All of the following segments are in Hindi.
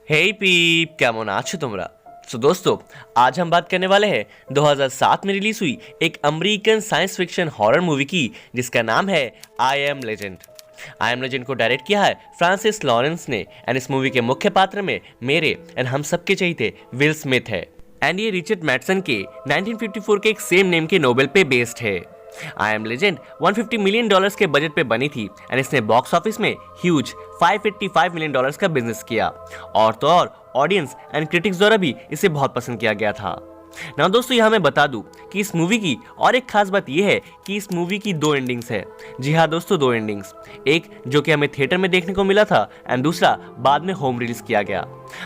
हे पीप, কেমন আছো তোমরা? तो दोस्तों, आज हम बात करने वाले हैं 2007 में रिलीज हुई एक American science fiction horror movie की जिसका नाम है I am legend. I am legend को डायरेक्ट किया है फ्रांसिस लॉरेंस ने एंड इस मूवी के मुख्य पात्र में मेरे एंड हम सबके चहीते विल स्मिथ है एंड ये रिचर्ड मैटसन के 1954 के एक सेम नेम के नोबेल पे बेस्ड है। I am legend 150 million dollars के बजट पे बनी थी एंड इसने बॉक्स ऑफिस में ह्यूज 585 मिलियन डॉलर्स का बिजनेस किया और तो और ऑडियंस एंड क्रिटिक्स द्वारा भी इसे बहुत पसंद किया गया था। ना दोस्तों, यहाँ मैं बता दूं कि इस मूवी की और एक खास बात यह है कि इस मूवी की 2 एंडिंग्स है। जी हाँ दोस्तों, 2 एंडिंग्स, एक जो कि हमें थिएटर में देखने को मिला था एंड दूसरा बाद में होम रिलीज किया गया।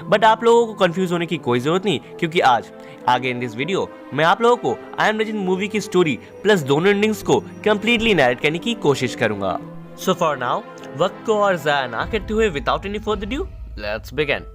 बट आप लोगों को कंफ्यूज होने की कोई जरूरत नहीं, क्योंकि आज आगे इन दिस वीडियो मैं आप लोगों को आई एम लेजेंड मूवी की स्टोरी प्लस दोनों एंडिंग्स को कंप्लीटली नैरेट करने की कोशिश करूंगा। सो फॉर नाउ वक्त को और जाया ना करते हुए without any further due let's begin.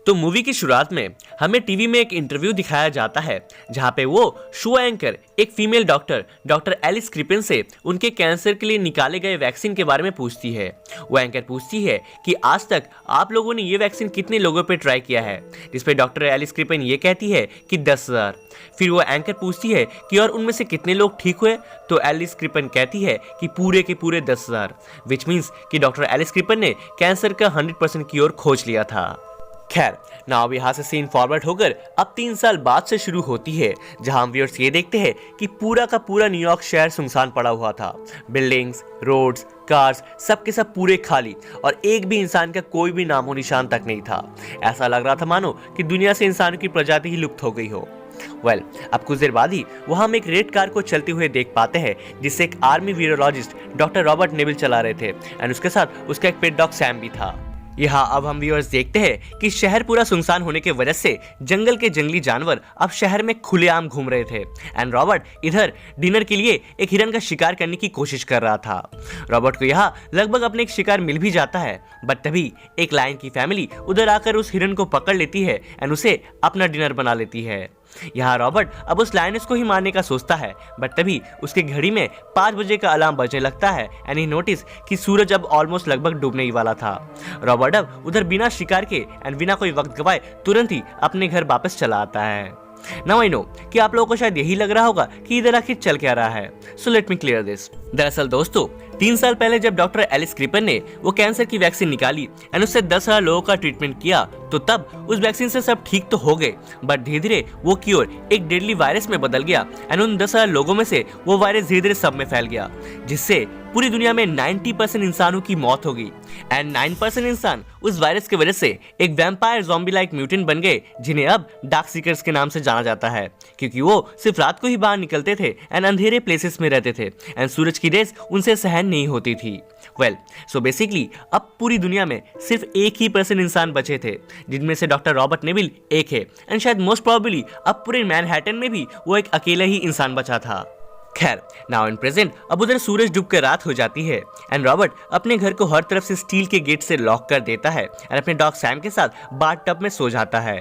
तो मूवी की शुरुआत में हमें टीवी में एक इंटरव्यू दिखाया जाता है जहां पे वो शो एंकर एक फीमेल डॉक्टर एलिस क्रिपेन से उनके कैंसर के लिए निकाले गए वैक्सीन के बारे में पूछती है। वो एंकर पूछती है कि आज तक आप लोगों ने ये वैक्सीन कितने लोगों पे ट्राई किया है, जिस पे डॉक्टर एलिस क्रिपेन ये कहती है कि 10,000। फिर वो एंकर पूछती है कि और उनमें से कितने लोग ठीक हुए, तो एलिस क्रिपेन कहती है कि पूरे के पूरे 10,000, विच मीन्स कि डॉक्टर एलिस क्रिपेन ने कैंसर का 100% क्योर खोज लिया था। खैर, नाउ यहाँ से सीन फॉरवर्ड होकर अब 3 साल बाद से शुरू होती है, जहां हम व्यूअर्स ये देखते हैं कि पूरा का पूरा न्यूयॉर्क शहर सुनसान पड़ा हुआ था। बिल्डिंग्स, रोड्स, कार्स सब के सब पूरे खाली और एक भी इंसान का कोई भी नामो निशान तक नहीं था। ऐसा लग रहा था मानो कि दुनिया से इंसानों की प्रजाति ही लुप्त हो गई हो। अब कुछ देर बाद ही वहां हम एक रेड कार को चलते हुए देख पाते हैं, जिससे एक army virologist doctor Robert Neville चला रहे थे एंड उसके साथ उसका एक पेट डॉग सैम भी था। यहाँ अब हम व्यूअर्स देखते हैं कि शहर पूरा सुनसान होने की वजह से जंगल के जंगली जानवर अब शहर में खुलेआम घूम रहे थे एंड रॉबर्ट इधर डिनर के लिए एक हिरन का शिकार करने की कोशिश कर रहा था। रॉबर्ट को यहाँ लगभग अपने एक शिकार मिल भी जाता है, बट तभी एक लायन की फैमिली उधर आकर उस हिरन को पकड़ लेती है एंड उसे अपना डिनर बना लेती है। यहाँ रॉबर्ट अब उस लायनेस को ही मारने का सोचता है, बट तभी उसके घड़ी में 5 बजे का अलार्म बजने लगता है एंड ही नोटिस कि सूरज अब ऑलमोस्ट लगभग डूबने ही वाला था। रॉबर्ट अब उधर बिना शिकार के एंड बिना कोई वक्त गवाए तुरंत ही अपने घर वापस चला आता है। नाउ आई नो कि आप लोगों को शायद यही लग रहा होगा कि इधर आखिर चल क्या रहा है, so let me clear this. दरअसल दोस्तों, 3 साल पहले जब डॉक्टर एलिस क्रिपेन ने वो कैंसर की वैक्सीन निकाली एंड उससे 10,000 लोगों का ट्रीटमेंट किया, तो तब उस वैक्सीन से सब ठीक तो हो गए, बट धीरे धीरे वो क्योर एक डेडली वायरस में बदल गया एंड उन 10,000 लोगों में से वो वायरस धीरे धीरे सब में फैल गया, जिससे पूरी दुनिया में 90% इंसानों की मौत हो गई एंड 9% इंसान उस वायरस की वजह से एक वैम्पायर ज़ॉम्बी लाइक म्यूटेंट बन गए, जिन्हें अब डार्क सीकर्स के नाम से जाना जाता है, क्योंकि वो सिर्फ रात को ही बाहर निकलते थे एंड अंधेरे प्लेसेस में रहते थे एंड सूरज की रेस उनसे सहन नहीं होती थी। सो बेसिकली अब पूरी दुनिया में सिर्फ 1% इंसान बचे थे, जिनमें से डॉक्टर रॉबर्ट नेविल एक है एंड शायद मोस्ट प्रोबेबली अब पूरे मैनहट्टन में भी वो एक अकेला ही इंसान बचा था। खैर, नाउ इन प्रेजेंट अब उधर सूरज डूब कर रात हो जाती है एंड रॉबर्ट अपने घर को हर तरफ से स्टील के गेट से लॉक कर देता है एंड अपने डॉग सैम के साथ बाथ टब में सो जाता है।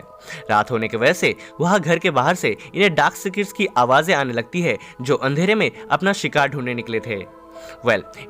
रात होने की वजह से वहां घर के बाहर से इन्हें डार्क सीकर्स की आवाजें आने लगती है, जो अंधेरे में अपना शिकार ढूंढने निकले थे।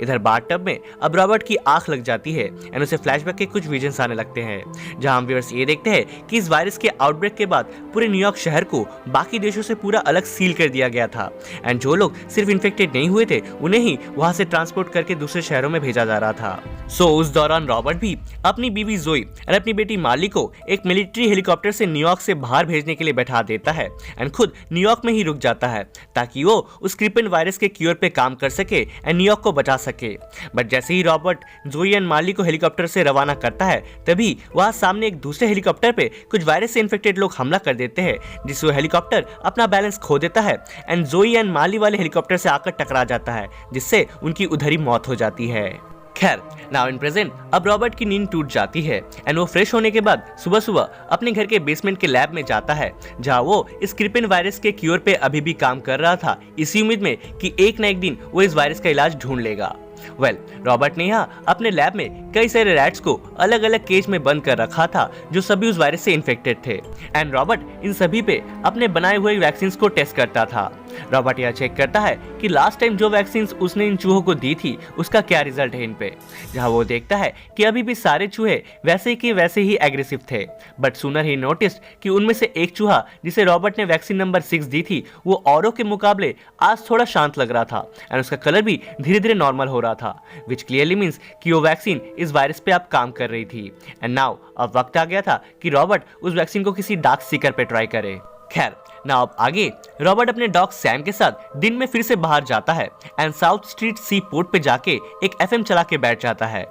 इधर बाथ टब में अब रॉबर्ट की आंख लग जाती है एंड उसे फ्लैशबैक के कुछ विजन्स आने लगते हैं, जहां हम व्यूअर्स ये देखते हैं कि इस वायरस के आउटब्रेक के बाद पूरे न्यूयॉर्क शहर को बाकी देशों से पूरा अलग सील कर दिया गया था एंड जो लोग सिर्फ इन्फेक्टेड नहीं हुए थे उन्हें ही वहां से ट्रांसपोर्ट करके दूसरे शहरों में भेजा जा रहा था। सो उस दौरान रॉबर्ट भी अपनी बीवी जोई और अपनी बेटी मार्ली को एक मिलिट्री हेलीकॉप्टर से न्यूयॉर्क से बाहर भेजने के लिए बैठा देता है एंड खुद न्यूयॉर्क में ही रुक जाता है, ताकि वो उस क्रिपेन वायरस के क्योर पे काम कर सके एंड न्यूयॉर्क को बचा सके। बट जैसे ही रॉबर्ट जोई एंड मार्ली को हेलीकॉप्टर से रवाना करता है, तभी वहां सामने एक दूसरे हेलीकॉप्टर पे कुछ वायरस से इन्फेक्टेड लोग हमला कर देते हैं, जिससे हेलीकॉप्टर अपना बैलेंस खो देता है एंड जोई एंड मार्ली वाले हेलीकॉप्टर से आकर टकरा जाता है, जिससे उनकी उधर ही मौत हो जाती है। खैर, नाउ इन प्रेजेंट अब रॉबर्ट की नींद टूट जाती है एंड वो फ्रेश होने के बाद सुबह सुबह अपने घर के बेसमेंट के लैब में जाता है, जहां वो इस क्रिपेन वायरस के क्योर पे अभी भी काम कर रहा था, इसी उम्मीद में कि एक न एक दिन वो इस वायरस का इलाज ढूंढ लेगा। रॉबर्ट ने यहाँ अपने लैब में कई सारे रैट्स को अलग अलग केज में बंद कर रखा था जो सभी उस वायरस से इन्फेक्टेड थे एंड रॉबर्ट इन सभी पे अपने बनाए हुए वैक्सीन को टेस्ट करता था। रॉबर्ट यह चेक करता है कि लास्ट टाइम जो वैक्सीन उसने इन चूहों को दी थी उसका क्या रिजल्ट है इन पे, जहां वो देखता है कि अभी भी सारे चूहे वैसे के वैसे ही एग्रेसिव थे। बट सूनर ही नोटिस्ड कि उनमें से एक चूहा जिसे रॉबर्ट ने वैक्सीन नंबर 6 दी थी वो औरों के मुकाबले आज थोड़ा शांत लग रहा था एंड उसका कलर भी धीरे धीरे नॉर्मल हो रहा था, विच क्लियरली मीन्स कि वो वैक्सीन इस वायरस पे अब काम कर रही थी। एंड नाउ अब वक्त आ गया था कि रॉबर्ट उस वैक्सीन को किसी डार्क सीकर पे ट्राई करे। खैर ना अब आगे रॉबर्ट अपने डॉग सैम के साथ दिन में फिर से बाहर जाता है and South Street Seaport पे जाके एक एफएम चला के बैठ जाता है।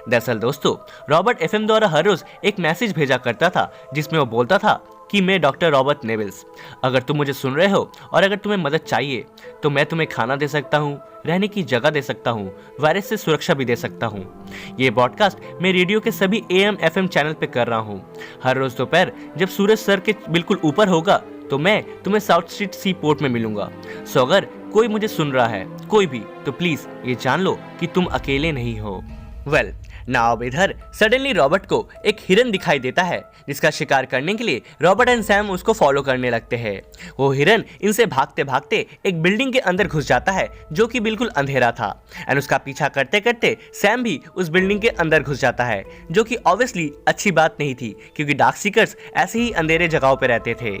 दरअसल दोस्तों रॉबर्ट एफएम द्वारा हर रोज एक मैसेज भेजा करता था जिसमें वो बोलता था कि मैं डॉक्टर रॉबर्ट नेविल्स, अगर तुम मुझे सुन रहे हो और अगर तुम्हें मदद चाहिए तो मैं तुम्हें खाना दे सकता हूँ, रहने की जगह दे सकता हूँ, वायरस से सुरक्षा भी दे सकता हूँ। ये ब्रॉडकास्ट मैं रेडियो के सभी AM FM चैनल पे कर रहा हूँ। हर रोज दोपहर जब सूरज सर के बिल्कुल ऊपर होगा तो मैं तुम्हें साउथ स्ट्रीट सी पोर्ट में मिलूंगा। सो अगर कोई मुझे सुन रहा है, कोई भी, तो प्लीज ये जान लो कि तुम अकेले नहीं हो। नाउ इधर सडनली रॉबर्ट को एक हिरन दिखाई देता है जिसका शिकार करने के लिए रॉबर्ट एंड सैम उसको फॉलो करने लगते हैं। वो हिरन इनसे भागते भागते एक बिल्डिंग के अंदर घुस जाता है जो कि बिल्कुल अंधेरा था एंड उसका पीछा करते करते सैम भी उस बिल्डिंग के अंदर घुस जाता है, जो कि ऑब्वियसली अच्छी बात नहीं थी क्योंकि डार्क सीकर्स ऐसे ही अंधेरे जगहों पर रहते थे।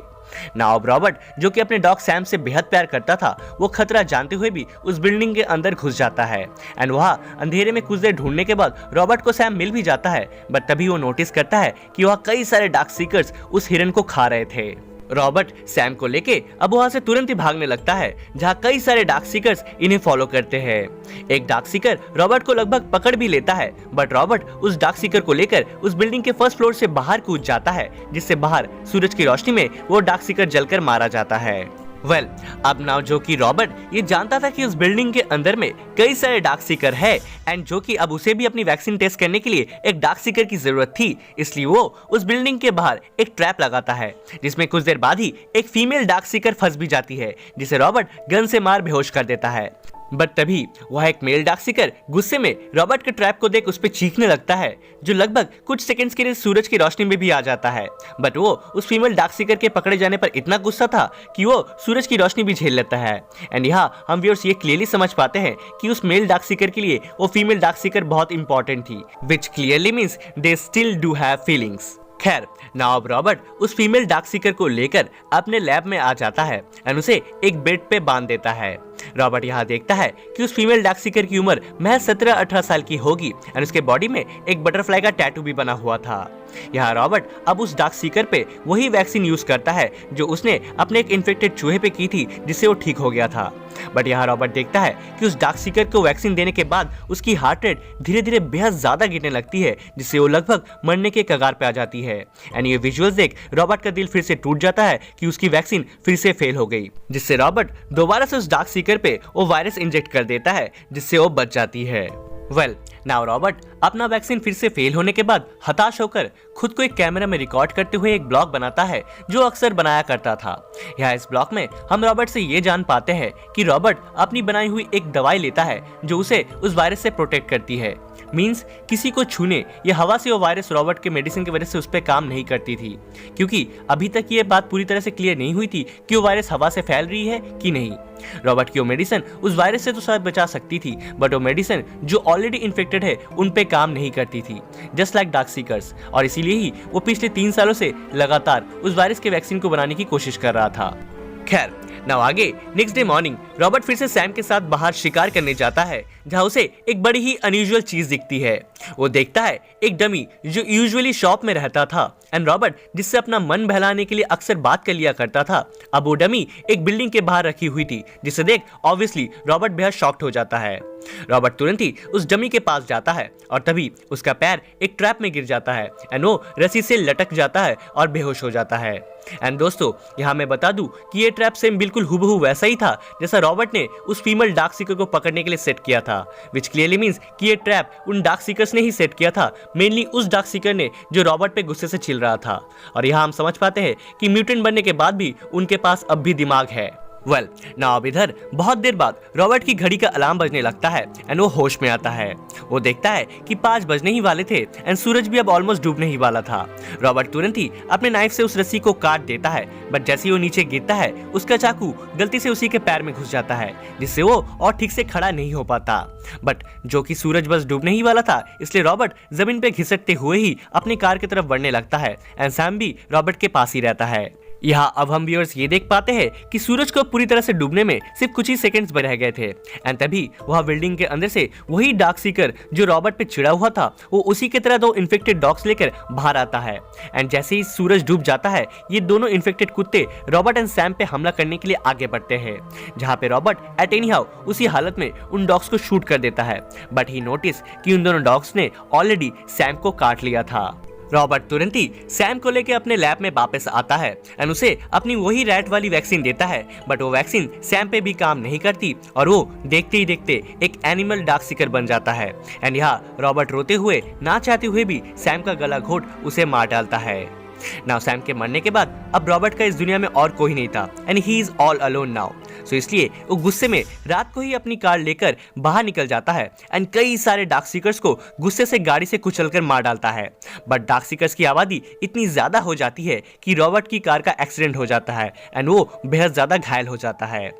नाउ अब रॉबर्ट जो कि अपने डॉग सैम से बेहद प्यार करता था वो खतरा जानते हुए भी उस बिल्डिंग के अंदर घुस जाता है एंड वहां अंधेरे में कुछ देर ढूंढने के बाद रॉबर्ट को सैम मिल भी जाता है। बट तभी वो नोटिस करता है कि वहां कई सारे डार्क सीकर्स उस हिरन को खा रहे थे। रॉबर्ट सैम को लेके अब वहां से तुरंत ही भागने लगता है जहां कई सारे डार्क सीकर्स इन्हें फॉलो करते हैं। एक डार्क सीकर रॉबर्ट को लगभग पकड़ भी लेता है बट रॉबर्ट उस डार्क सीकर को लेकर उस बिल्डिंग के फर्स्ट फ्लोर से बाहर कूद जाता है जिससे बाहर सूरज की रोशनी में वो डार्क सीकर जलकर मारा जाता है। अब नाउ जो कि रॉबर्ट ये जानता था कि उस बिल्डिंग के अंदर में कई सारे डार्क सीकर है एंड जो कि अब उसे भी अपनी वैक्सीन टेस्ट करने के लिए एक डार्क सीकर की जरूरत थी, इसलिए वो उस बिल्डिंग के बाहर एक ट्रैप लगाता है जिसमें कुछ देर बाद ही एक फीमेल डार्क सीकर फंस भी जाती है जिसे रॉबर्ट गन से मार बेहोश कर देता है। बट तभी वह एक मेल डार्क सीकर गुस्से में रॉबर्ट के ट्रैप को देख उस पर चीखने लगता है जो लगभग कुछ सेकंड्स के लिए सूरज की रोशनी में भी आ जाता है। बट वो उस फीमेल डार्क सीकर के पकड़े जाने पर इतना गुस्सा था कि वो सूरज की रोशनी भी झेल लेता है। एंड यहाँ हम व्यूअर्स ये क्लियरली समझ पाते हैं कि उस मेल डार्क सीकर के लिए वो फीमेल डार्क सीकर बहुत इंपॉर्टेंट थी, विच clearly means they still do have feelings. खैर नाउ अब रॉबर्ट उस फीमेल डार्क सीकर को लेकर अपने लैब में आ जाता है एंड उसे एक बेड पे बांध देता है। रॉबर्ट यहाँ देखता है कि उस फीमेल डार्क सीकर की उम्र महज 17-18 साल की होगी एंड उसके बॉडी में एक बटरफ्लाई का टैटू भी बना हुआ था। यहाँ रॉबर्ट अब उस डार्क सीकर पे वही वैक्सीन यूज करता है जो उसने अपने एक इन्फेक्टेड चूहे पे की थी जिससे वो ठीक हो गया था। बट यहाँ रॉबर्ट देखता है कि उस डार्क सीकर को वैक्सीन देने के बाद उसकी हार्ट रेट धीरे धीरे बेहद ज्यादा गिरने लगती है जिससे वो लगभग मरने के कगार पे आ जाती है। एंड ये विजुअल्स देख रॉबर्ट का दिल फिर से टूट जाता है कि उसकी वैक्सीन फिर से फेल हो गई, जिससे रॉबर्ट दोबारा से उस डार्क सीकर पे वो वायरस इंजेक्ट कर देता है जिससे वो बच जाती है। नाउ रॉबर्ट अपना वैक्सीन फिर से फेल होने के बाद हताश होकर खुद को एक कैमरा में रिकॉर्ड करते हुए एक ब्लॉग बनाता है जो अक्सर बनाया करता था। यहाँ इस ब्लॉग में हम रॉबर्ट से ये जान पाते हैं कि रॉबर्ट अपनी बनाई हुई एक दवाई लेता है जो उसे उस वायरस से प्रोटेक्ट करती है। मींस किसी को छूने या हवा से वो वायरस रॉबर्ट के मेडिसिन की वजह से उस पर काम नहीं करती थी, क्योंकि अभी तक ये बात पूरी तरह से क्लियर नहीं हुई थी कि वो वायरस हवा से फैल रही है कि नहीं। रॉबर्ट की वो मेडिसिन उस वायरस से तो शायद बचा सकती थी बट वो मेडिसिन जो ऑलरेडी इन्फेक्टेड है उन पे काम नहीं करती थी, जस्ट लाइक डार्क सीकर्स, और इसीलिए ही वो पिछले 3 सालों से लगातार उस वायरस के वैक्सीन को बनाने की कोशिश कर रहा था। खैर नाउ आगे नेक्स्ट डे मॉर्निंग रॉबर्ट फिर से सैम के साथ बाहर शिकार करने जाता है जहां उसे एक बड़ी ही अनयूजुअल चीज दिखती है। वो देखता है एक डमी जो यूजुअली शॉप में रहता था एंड रॉबर्ट जिससे अपना मन बहलाने के लिए अक्सर बात कर लिया करता था, अब वो डमी एक बिल्डिंग के बाहर रखी हुई थी, जिसे देख ऑब्वियसली रॉबर्ट बेहद शॉक्ड हो जाता है। रॉबर्ट तुरंत ही उस डमी के पास जाता है और तभी उसका पैर एक ट्रैप में गिर जाता है एंड वो रस्सी से लटक जाता है और बेहोश हो जाता है। एंड दोस्तों यहाँ मैं बता दूं कि ये ट्रैप सेम बिल्कुल हुबहू वैसा ही था जैसा रॉबर्ट ने उस फीमेल डार्क सीकर को पकड़ने के लिए सेट किया था, विच क्लियरली मींस कि ये ट्रैप उन डार्क सीकर्स ने ही सेट किया था, मेनली उस डार्क सीकर ने जो रॉबर्ट पे गुस्से से चिल रहा था। और यहाँ हम समझ पाते हैं कि म्यूटेंट बनने के बाद भी उनके पास अब भी दिमाग है। वेल नाउ अब इधर बहुत देर बाद रॉबर्ट की घड़ी का अलार्म बजने लगता है एंड वो होश में आता है। वो देखता है कि 5 बजने ही वाले थे एंड सूरज भी अब ऑलमोस्ट डूबने ही वाला था। रॉबर्ट तुरंत ही अपने नाइफ से उस रस्सी को काट देता है, बट जैसे ही वो नीचे गिरता है उसका चाकू गलती से उसी के पैर में घुस जाता है, जिससे वो और ठीक से खड़ा नहीं हो पाता। बट जो कि सूरज बस डूबने ही वाला था, इसलिए रॉबर्ट जमीन पे घिसटते हुए ही अपनी कार की तरफ बढ़ने लगता है एंड सैम भी रॉबर्ट के पास ही रहता है। यहाँ अब हम व्यूअर्स ये देख पाते हैं कि सूरज को पूरी तरह से डूबने में सिर्फ कुछ ही सेकंड्स रह गए थे एंड तभी वह बिल्डिंग के अंदर से वही डार्क सीकर जो रॉबर्ट पे चिड़ा हुआ था, वो उसी की तरह 2 इन्फेक्टेड डॉग्स लेकर बाहर आता है एंड जैसे ही सूरज डूब जाता है, ये दोनों इन्फेक्टेड कुत्ते रॉबर्ट एंड सैम पे हमला करने के लिए आगे बढ़ते हैं, जहाँ पे रॉबर्ट एट एनी हाउ उसी हालत में उन डॉग्स को शूट कर देता है। बट ही नोटिस कि उन दोनों डॉग्स ने ऑलरेडी सैम को काट लिया था। रॉबर्ट तुरंत ही सैम को लेके अपने लैब में वापस आता है एंड उसे अपनी वही रैट वाली वैक्सीन देता है, बट वो वैक्सीन सैम पे भी काम नहीं करती और वो देखते ही देखते एक एनिमल डार्क सीकर बन जाता है एंड यहाँ रॉबर्ट रोते हुए ना चाहते हुए भी सैम का गला घोट उसे मार डालता है। नाउ सैम के मरने के बाद अब रॉबर्ट का इस दुनिया में और कोई नहीं था and he is all alone now. So इसलिए वो गुस्से में रात को ही अपनी कार लेकर बाहर निकल जाता है एंड कई सारे डार्क सीकर्स को गुस्से से गाड़ी से कुचलकर मार डालता है। बट डार्क सीकर्स की आबादी इतनी ज्यादा हो जाती है कि रॉबर्ट की कार का एक्सीडेंट हो जाता है एंड वो बेहद ज्यादा घायल हो जाता है।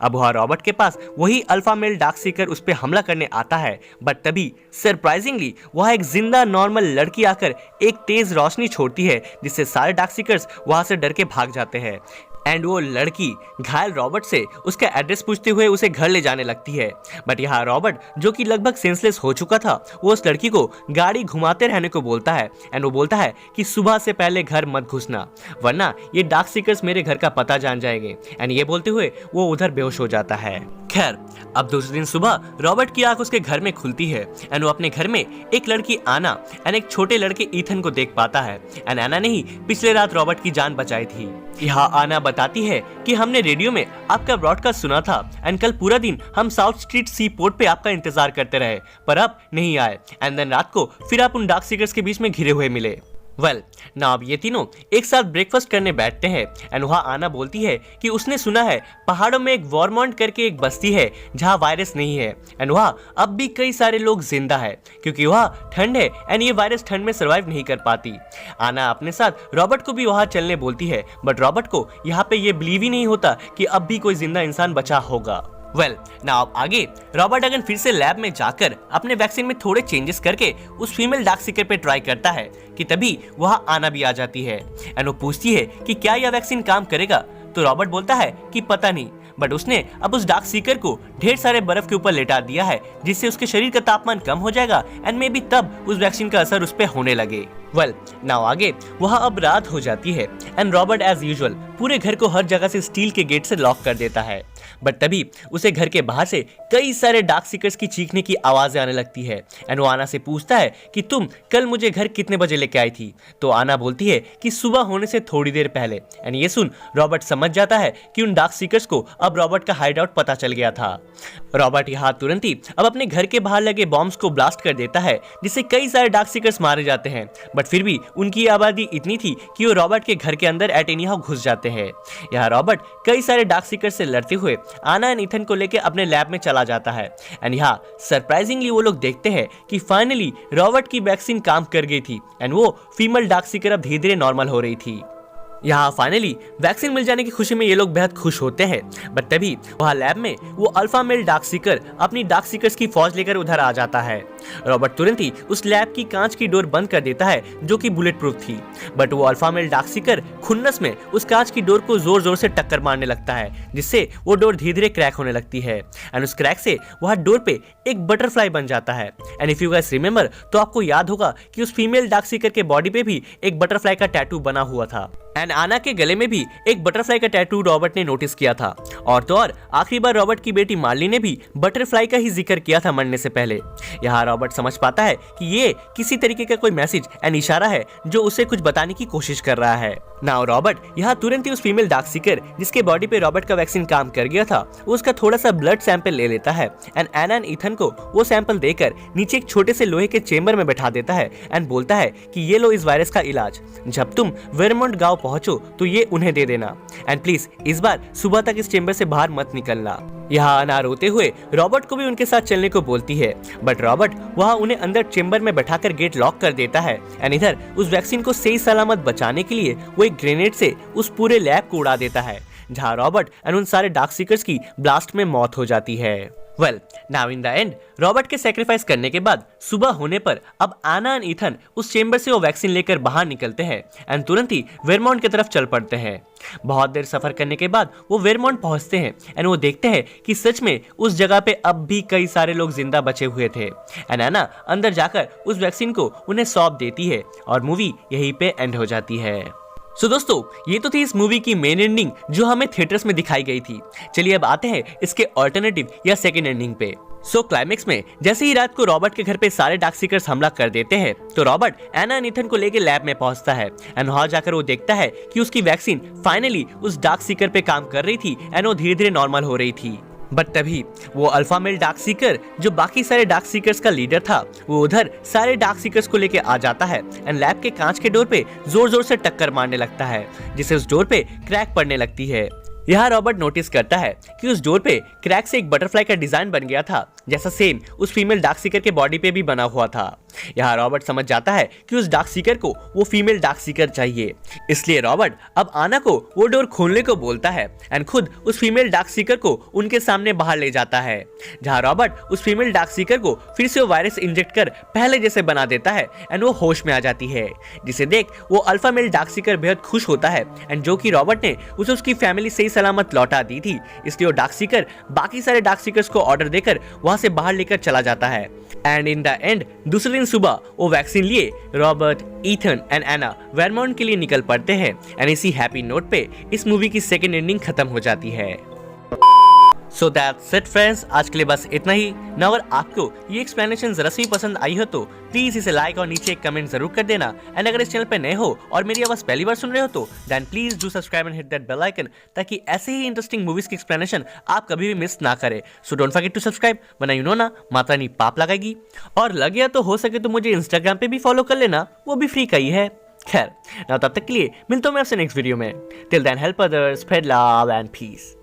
अब वह रॉबर्ट के पास वही अल्फा मेल डार्क सीकर उस पर हमला करने आता है, बट तभी सरप्राइजिंगली वह एक जिंदा नॉर्मल लड़की आकर एक तेज रोशनी छोड़ती है, जिससे सारे डार्क सीकर्स वहां से डर के भाग जाते हैं एंड वो लड़की घायल रॉबर्ट से उसका एड्रेस पूछते हुए उसे घर ले जाने लगती है। बट यहाँ रॉबर्ट जो कि लगभग सेंसलेस हो चुका था, वो उस लड़की को गाड़ी घुमाते रहने को बोलता है एंड वो बोलता है कि सुबह से पहले घर मत घुसना वरना ये डार्क सीकर्स मेरे घर का पता जान जाएंगे एंड ये बोलते हुए वो उधर बेहोश हो जाता है। खैर अब दूसरे दिन सुबह रॉबर्ट की आंख उसके घर में खुलती है एंड वो अपने घर में एक लड़की आना एंड एक छोटे लड़के ईथन को देख पाता है एंड आना ने ही पिछले रात रॉबर्ट की जान बचाई थी। यहाँ आना बताती है कि हमने रेडियो में आपका ब्रॉडकास्ट सुना था एंड कल पूरा दिन हम साउथ स्ट्रीट सी पोर्ट पे आपका इंतजार करते रहे पर आप नहीं आए एंड देन रात को फिर आप उन डार्क सीकर्स के बीच में घिरे हुए मिले। वेल ना अब ये तीनों एक साथ ब्रेकफास्ट करने बैठते हैं एंड वहाँ आना बोलती है कि उसने सुना है पहाड़ों में एक वॉर्मॉन्ट करके एक बस्ती है जहाँ वायरस नहीं है एंड वहाँ अब भी कई सारे लोग जिंदा है क्योंकि वहाँ ठंड है एंड ये वायरस ठंड में सर्वाइव नहीं कर पाती। आना अपने साथ रॉबर्ट को भी वहाँ चलने बोलती है, बट रॉबर्ट को यहाँ पे ये बिलीव ही नहीं होता कि अब भी कोई जिंदा इंसान बचा होगा। वेल नाउ अब आगे रॉबर्ट अगन फिर से लैब में जाकर अपने वैक्सीन में थोड़े चेंजेस करके उस फीमेल डार्क सीकर पे ट्राई करता है कि तभी वहाँ आना भी आ जाती है एंड वो पूछती है कि क्या यह वैक्सीन काम करेगा, तो रॉबर्ट बोलता है कि पता नहीं, बट उसने अब उस डार्क सीकर को ढेर सारे बर्फ के ऊपर लेटा दिया है जिससे उसके शरीर का तापमान कम हो जाएगा एंड मे बी तब उस वैक्सीन का असर उस पर होने लगे। वेल नाउ आगे वहाँ अब रात हो जाती है एंड रॉबर्ट एज यूजुअल पूरे घर को हर जगह से स्टील के गेट से लॉक कर देता है, बट तभी उसे घर के बाहर से कई सारे डार्क सीकर्स की चीखने की आवाजें आने लगती है एंड वो आना से पूछता है कि तुम कल मुझे घर कितने बजे लेके आई थी, तो आना बोलती है कि सुबह होने से थोड़ी देर पहले एंड ये सुन रॉबर्ट समझ जाता है कि उन डार्क सीकर्स को अब रॉबर्ट का हाइड आउट पता चल गया था। रॉबर्ट यहाँ तुरंत ही अब अपने घर के बाहर लगे बॉम्ब्स को ब्लास्ट कर देता है जिससे कई सारे डार्क सीकर्स मारे जाते हैं, बट फिर भी उनकी आबादी इतनी थी कि वो रॉबर्ट के घर के अंदर एट एनी हाउ घुस जाते हैं। यहाँ रॉबर्ट कई सारे डार्क सीकर्स से लड़ते हुए आना एंड ईथन को लेकर अपने लैब में चला जाता है एंड यहाँ सरप्राइजिंगली वो लोग देखते हैं कि फाइनली रॉबर्ट की वैक्सीन काम कर गई थी एंड वो फीमेल डार्क सीकर अब धीरे धीरे नॉर्मल हो रही थी। यहाँ फाइनली वैक्सीन मिल जाने की खुशी में ये लोग बेहद खुश होते हैं, बट तभी वहाँ लैब में वो अल्फा मेल डार्क सीकर अपनी डार्क सीकर्स की फौज लेकर उधर आ जाता है। रॉबर्ट तुरंत ही उस लैब की कांच की डोर बंद कर देता है जो कि बुलेट प्रूफ थी, बट वो अल्फा मेल डार्क सीकर खुन्नस में उस कांच की डोर को जोर जोर से टक्कर मारने लगता है जिससे वो डोर धीरे धीरे क्रैक होने लगती है एंड उस क्रैक से वह डोर पे एक बटरफ्लाई बन जाता है and if you guys remember तो आपको याद होगा कि उस फीमेल डार्क सीकर के बॉडी पे भी एक बटरफ्लाई का टैटू बना हुआ था एंड आना के गले में भी एक बटरफ्लाई का टैटू रॉबर्ट ने नोटिस किया था। और तो और आखिरी बार रॉबर्ट की बेटी मार्ली ने भी बटरफ्लाई का ही जिक्र किया था मरने से पहले। यहाँ रॉबर्ट समझ पाता है कि ये किसी तरीके का कोई मैसेज एंड इशारा है जो उसे कुछ बताने की कोशिश कर रहा है। नाउ रॉबर्ट यहाँ तुरंत ही उस फीमेल डार्क सीकर जिसके बॉडी पे रॉबर्ट का वैक्सीन काम कर गया था उसका थोड़ा सा ब्लड सैंपल ले लेता है एंड एना एंड ईथन को वो सैंपल देकर नीचे एक छोटे से लोहे के चेंबर में बैठा देता है एंड बोलता है कि ये लो इस वायरस का इलाज, जब तुम वेरमोंट गांव पहुंचो तो ये उन्हें दे देना एंड प्लीज इस बार सुबह तक इस चेंबर से बाहर मत निकलना। यहाँ अना रोते हुए रॉबर्ट को भी उनके साथ चलने को बोलती है, बट रॉबर्ट वहाँ उन्हें अंदर चेंबर में बैठाकर गेट लॉक कर देता है एंड इधर उस वैक्सीन को सही सलामत बचाने के लिए वो एक ग्रेनेड से उस पूरे लैब को उड़ा देता है, जहाँ रॉबर्ट एंड उन सारे डार्क सीकर्स की ब्लास्ट में मौत हो जाती है। Well now in the end Robert के सेक्रीफाइस करने के बाद सुबह होने पर अब आना एंड ईथन उस चेंबर से वो वैक्सीन लेकर बाहर निकलते हैं एंड तुरंत ही वेरमॉन्ट की तरफ चल पड़ते हैं। बहुत देर सफर करने के बाद वो वेरमॉन्ट पहुंचते हैं एंड वो देखते हैं कि सच में उस जगह पे अब भी कई सारे लोग जिंदा बचे हुए थे एंड एना अंदर जाकर उस वैक्सीन को उन्हें सौंप देती है और मूवी यहीं पे एंड हो जाती है। सो दोस्तों ये तो थी इस मूवी की मेन एंडिंग जो हमें थिएटर्स में दिखाई गई थी। चलिए अब आते हैं इसके ऑल्टरनेटिव या सेकेंड एंडिंग पे। सो क्लाइमेक्स में जैसे ही रात को रॉबर्ट के घर पे सारे डार्क सीकर्स हमला कर देते हैं तो रॉबर्ट एना एंड ईथन को लेके लैब में पहुंचता है एंड वहां जाकर वो देखता है कि उसकी वैक्सीन फाइनली उस डार्क सीकर पे काम कर रही थी एंड वो धीरे धीरे नॉर्मल हो रही थी। बट तभी वो अल्फा मेल डार्क सीकर जो बाकी सारे डार्क सीकर्स का लीडर था वो उधर सारे डार्क सीकर्स को लेके आ जाता है एंड लैब के कांच के डोर पे जोर जोर से टक्कर मारने लगता है, जिससे उस डोर पे क्रैक पड़ने लगती है। यहाँ रॉबर्ट नोटिस करता है कि उस डोर पे क्रैक से एक बटरफ्लाई का डिजाइन बन गया था, जैसा सेम उस फीमेल डार्क सीकर के बॉडी पे भी बना हुआ था। यहाँ रॉबर्ट समझ जाता है कि उस डार्क सीकर को वो फीमेल डार्क सीकर चाहिए, इसलिए रॉबर्ट अब आना को वो डोर खोलने को बोलता है एंड खुद उस फीमेल डार्क सीकर को उनके सामने बाहर ले जाता है, जहाँ रॉबर्ट उस फीमेल डार्क सीकर को फिर से वो वायरस इंजेक्ट कर पहले जैसे बना देता है एंड वो होश में आ जाती है, जिसे देख वो अल्फा मेल डार्क सीकर बेहद खुश होता है एंड जो कि रॉबर्ट ने उसे उसकी फैमिली सही सलामत लौटा दी थी, इसलिए वो डार्क सीकर बाकी सारे डार्क सीकर्स को ऑर्डर देकर वहां से बाहर लेकर चला जाता है। एंड इन द एंड दूसरे दिन सुबह वो वैक्सीन लिए रॉबर्ट, ईथन एंड एना वेरमॉन्ट के लिए निकल पड़ते हैं एंड इसी हैप्पी नोट पे इस मूवी की सेकेंड एंडिंग खत्म हो जाती है। सो दैट्स इट फ्रेंड्स, आज के लिए बस इतना ही ना। अगर आपको ये एक्सप्लेनेशन जरा सी पसंद आई हो तो प्लीज इसे लाइक और नीचे एक कमेंट जरूर कर देना एंड अगर इस चैनल पे नए हो और मेरी आवाज पहली बार सुन रहे हो तो then please do subscribe and hit that bell icon, ताकि ऐसे ही इंटरेस्टिंग मूवीज की एक्सप्लेनेशन आप कभी भी मिस ना करें। So don't forget to subscribe, वरना यू नो ना माता रानी पाप लगाएगी। और लग गया तो हो सके तो मुझे इंस्टाग्राम पे भी फॉलो कर लेना, वो भी फ्री का ही है। खैर ना तब तक के लिए मिलता हूं मैं आपसे नेक्स्ट वीडियो में। Till then help others, spread love and piece.